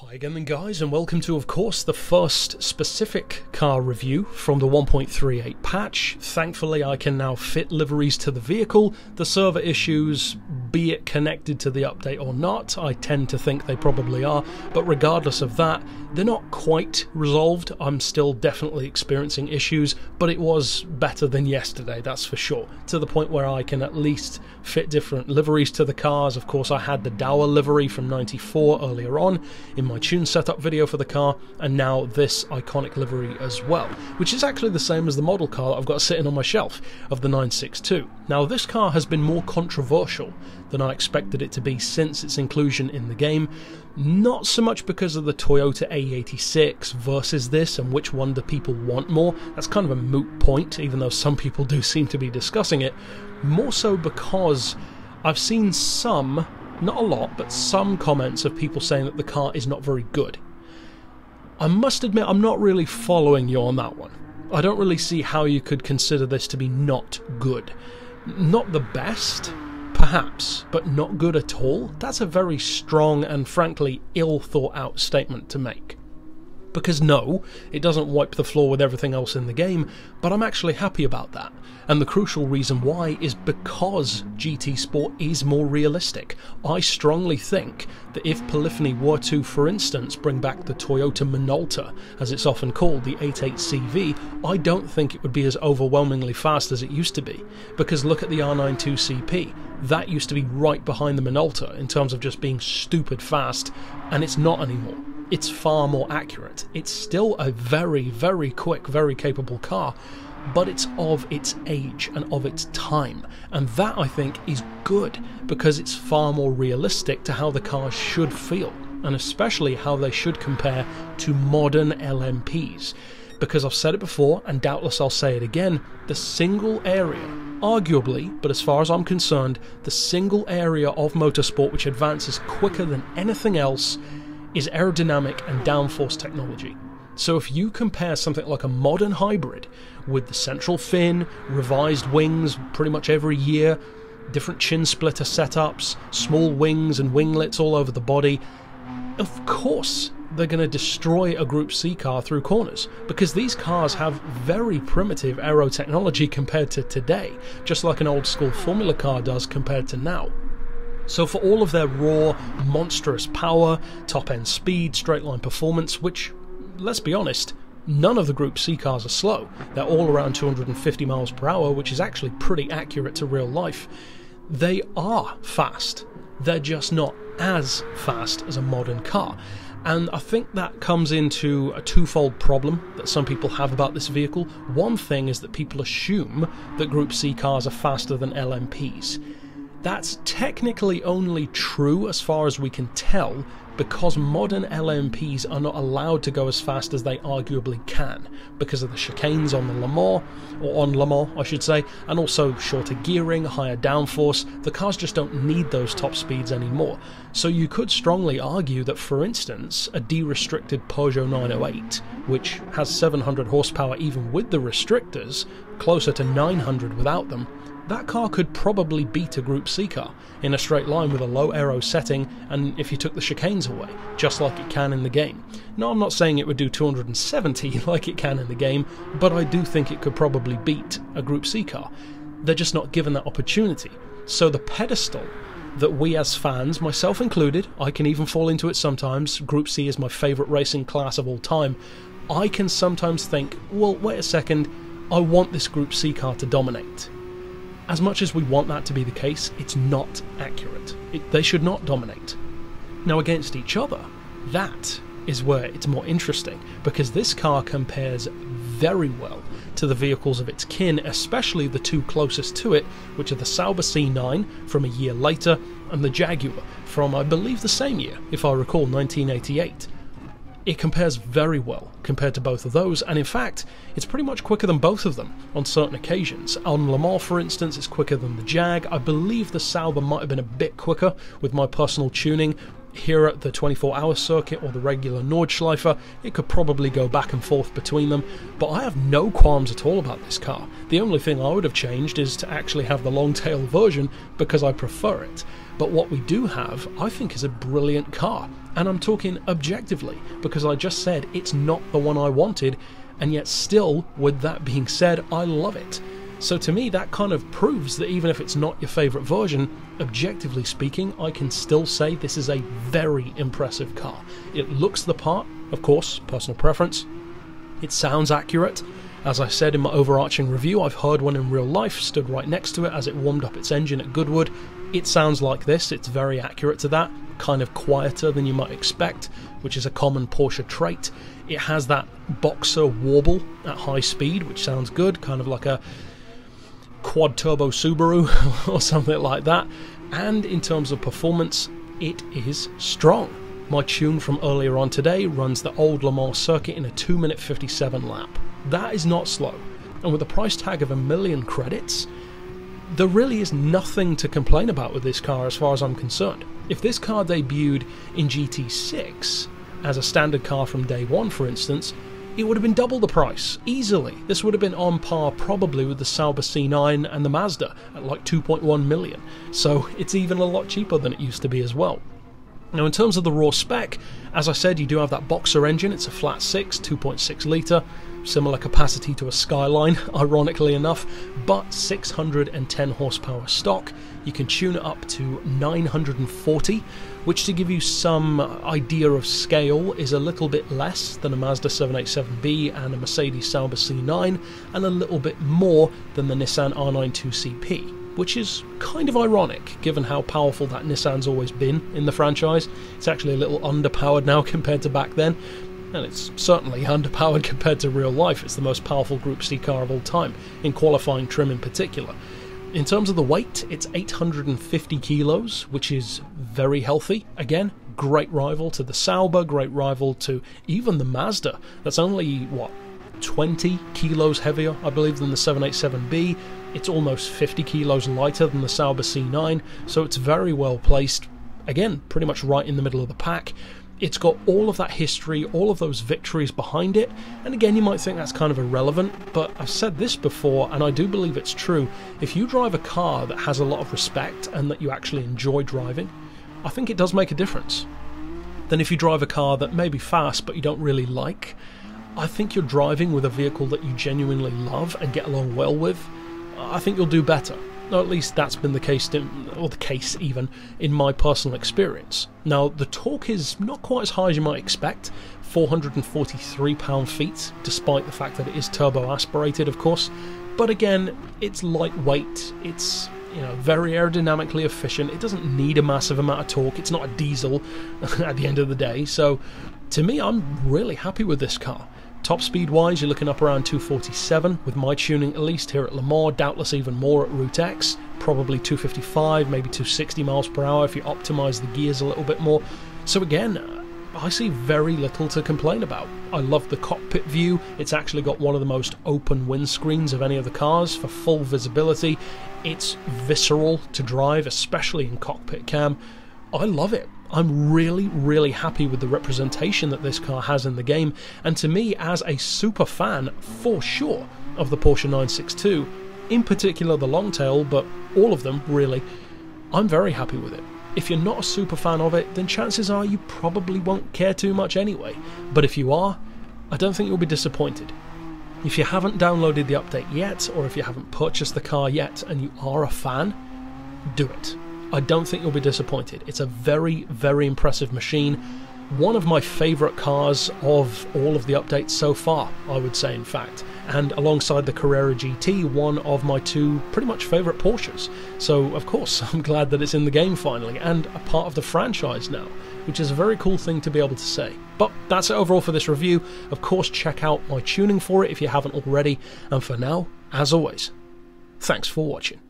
Hi again then guys, and welcome to, of course, the first specific car review from the 1.38 patch. Thankfully I can now fit liveries to the vehicle. The server issues, be it connected to the update or not, I tend to think they probably are, but regardless of that, they're not quite resolved. I'm still definitely experiencing issues, but it was better than yesterday, that's for sure, to the point where I can at least fit different liveries to the cars. Of course I had the Dower livery from 94 earlier on in my tune setup video for the car, and now this iconic livery as well, which is actually the same as the model car that I've got sitting on my shelf of the 962. Now this car has been more controversial than I expected it to be since its inclusion in the game, not so much because of the Toyota AE86 versus this and which one do people want more. That's kind of a moot point, even though some people do seem to be discussing it, more so because I've seen some, not a lot, but some comments of people saying that the car is not very good. I must admit I'm not really following you on that one. I don't really see how you could consider this to be not good. Not the best, perhaps, but not good at all? That's a very strong and frankly ill thought out statement to make. Because no, it doesn't wipe the floor with everything else in the game, but I'm actually happy about that. And the crucial reason why is because GT Sport is more realistic. I strongly think that if Polyphony were to, for instance, bring back the Toyota Minolta, as it's often called, the 88CV, I don't think it would be as overwhelmingly fast as it used to be. Because look at the R92CP. That used to be right behind the Minolta in terms of just being stupid fast, and it's not anymore. It's far more accurate. It's still a very, very quick, very capable car, but it's of its age and of its time. And that, I think, is good, because it's far more realistic to how the cars should feel, and especially how they should compare to modern LMPs. Because I've said it before, and doubtless I'll say it again, the single area, arguably, but as far as I'm concerned, the single area of motorsport which advances quicker than anything else is aerodynamic and downforce technology. So if you compare something like a modern hybrid with the central fin, revised wings pretty much every year, different chin splitter setups, small wings and winglets all over the body, of course they're going to destroy a Group C car through corners, because these cars have very primitive aero technology compared to today, just like an old school Formula car does compared to now. So for all of their raw, monstrous power, top-end speed, straight-line performance, which, let's be honest, none of the Group C cars are slow. They're all around 250 miles per hour, which is actually pretty accurate to real life. They are fast. They're just not as fast as a modern car. And I think that comes into a twofold problem that some people have about this vehicle. One thing is that people assume that Group C cars are faster than LMPs. That's technically only true as far as we can tell, because modern LMPs are not allowed to go as fast as they arguably can, because of the chicanes on the Le Mans, or on Le Mans I should say, and also shorter gearing, higher downforce. The cars just don't need those top speeds anymore. So you could strongly argue that, for instance, a de-restricted Peugeot 908, which has 700 horsepower even with the restrictors, closer to 900 without them, that car could probably beat a Group C car in a straight line with a low aero setting, and if you took the chicanes away, just like it can in the game. Now I'm not saying it would do 270 like it can in the game, but I do think it could probably beat a Group C car. They're just not given that opportunity. So the pedestal that we as fans, myself included, I can even fall into it sometimes, Group C is my favourite racing class of all time, I can sometimes think, well, wait a second, I want this Group C car to dominate. As much as we want that to be the case, it's not accurate. They should not dominate. Now against each other, that is where it's more interesting, because this car compares very well to the vehicles of its kin, especially the two closest to it, which are the Sauber C9 from a year later, and the Jaguar from, I believe, the same year, if I recall, 1988. It compares very well compared to both of those, and in fact, it's pretty much quicker than both of them on certain occasions. On Le Mans, for instance, it's quicker than the Jag. I believe the Sauber might have been a bit quicker with my personal tuning. Here at the 24-hour circuit or the regular Nordschleifer, it could probably go back and forth between them, but I have no qualms at all about this car. The only thing I would have changed is to actually have the long tail version, because I prefer it. But what we do have, I think, is a brilliant car. And I'm talking objectively, because I just said it's not the one I wanted, and yet still, with that being said, I love it. So to me, that kind of proves that even if it's not your favourite version, objectively speaking, I can still say this is a very impressive car. It looks the part, of course, personal preference. It sounds accurate. As I said in my overarching review, I've heard one in real life, stood right next to it as it warmed up its engine at Goodwood. It sounds like this, it's very accurate to that, kind of quieter than you might expect, which is a common Porsche trait. It has that boxer warble at high speed, which sounds good, kind of like a quad turbo Subaru or something like that. And in terms of performance, it is strong. My tune from earlier on today runs the old Le Mans circuit in a 2-minute 57 lap. That is not slow, and with a price tag of $1 million credits, there really is nothing to complain about with this car as far as I'm concerned. If this car debuted in GT6 as a standard car from day one, for instance, it would have been double the price, easily. This would have been on par probably with the Sauber C9 and the Mazda at like 2.1 million, so it's even a lot cheaper than it used to be as well. Now in terms of the raw spec, as I said, you do have that boxer engine. It's a flat 6, 2.6 litre, similar capacity to a Skyline, ironically enough, but 610 horsepower stock. You can tune it up to 940, which, to give you some idea of scale, is a little bit less than a Mazda 787B and a Mercedes Sauber C9, and a little bit more than the Nissan R92CP. Which is kind of ironic, given how powerful that Nissan's always been in the franchise. It's actually a little underpowered now compared to back then, and it's certainly underpowered compared to real life. It's the most powerful Group C car of all time, in qualifying trim in particular. In terms of the weight, it's 850 kilos, which is very healthy. Again, great rival to the Sauber, great rival to even the Mazda. That's only, what, 20 kilos heavier, I believe, than the 787B. It's almost 50 kilos lighter than the Sauber C9, so it's very well placed. Again, pretty much right in the middle of the pack. It's got all of that history, all of those victories behind it, and again, you might think that's kind of irrelevant, but I've said this before, and I do believe it's true. If you drive a car that has a lot of respect and that you actually enjoy driving, I think it does make a difference. Then if you drive a car that may be fast but you don't really like, I think you're driving with a vehicle that you genuinely love and get along well with. I think you'll do better. Or at least that's been the case, even in my personal experience. Now, the torque is not quite as high as you might expect, 443 pound-feet, despite the fact that it is turbo-aspirated, of course. But again, it's lightweight, it's very aerodynamically efficient, it doesn't need a massive amount of torque, it's not a diesel at the end of the day, so to me, I'm really happy with this car. Top speed wise, you're looking up around 247 with my tuning, at least here at Le Mans, doubtless even more at Route X, probably 255, maybe 260 miles per hour if you optimize the gears a little bit more. So again, I see very little to complain about. I love the cockpit view. It's actually got one of the most open windscreens of any of the cars for full visibility. It's visceral to drive, especially in cockpit cam. I love it. I'm really, really happy with the representation that this car has in the game, and to me, as a super fan, for sure, of the Porsche 962, in particular the Longtail, but all of them, really, I'm very happy with it. If you're not a super fan of it, then chances are you probably won't care too much anyway, but if you are, I don't think you'll be disappointed. If you haven't downloaded the update yet, or if you haven't purchased the car yet and you are a fan, do it. I don't think you'll be disappointed. It's a very, very impressive machine. One of my favourite cars of all of the updates so far, I would say, in fact. And alongside the Carrera GT, one of my two pretty much favourite Porsches. So, of course, I'm glad that it's in the game finally, and a part of the franchise now, which is a very cool thing to be able to say. But that's it overall for this review. Of course, check out my tuning for it if you haven't already. And for now, as always, thanks for watching.